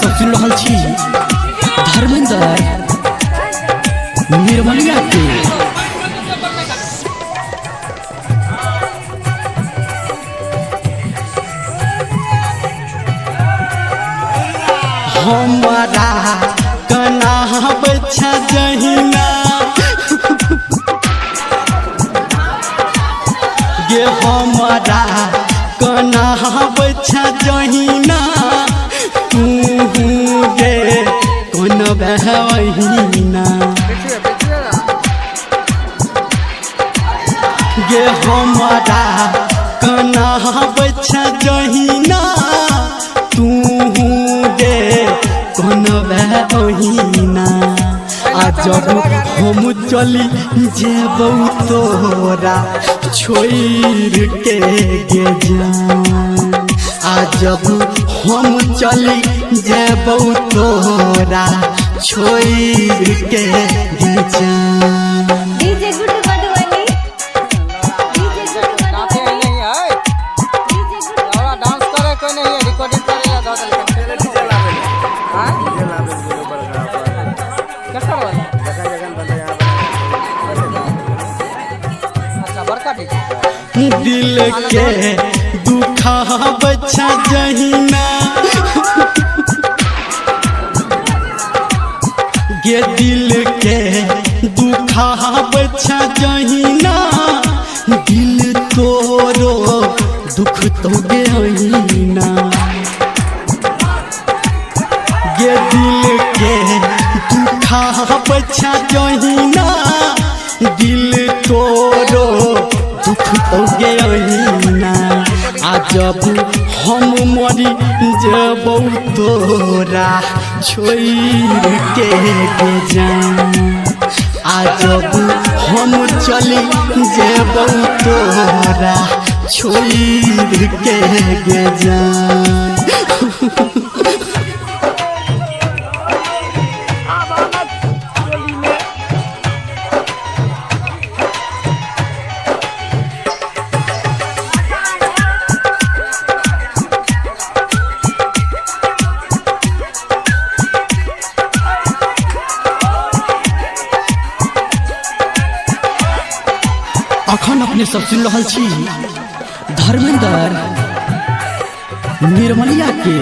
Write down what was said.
सब सुन रहल छी धर्मेंद्र निर्मलिया के। हमारा कना बच्चा जहिना गे हमारा कना बच्चा जहिना तू गे कौन बहना गे हमारा कना बच्चा जहिना तू गे कौन बहना आ जब हम चली जेब तोरा छोड़ के गे जान आ जब हम चली जेब तोरा छोड़ के गे जान। DJ good Madhubani DJ good Madhubani नहीं है डीजे गुड और डांस करे कोई नहीं है रिकॉर्डिंग करेगा दादल के डीजे लावे हां डीजे लावे कैसा वाला अच्छा बड़का डीजे दिल के दुखा बच्चा जहिना गे दिल के दुखा बच्चा जहिना दिल तोरो दुख तो गहिना गे दिल के दुखा बच्चा जहिना दिल तोरो दुख तो गहिना आ जब हम मरी जब तोरा छोड़ के गे जान आ जब हम चली जब तोरा छोड़ के गे जान। अखन अपने सब सुन रहल छी धर्मेंद्र निर्मलिया के।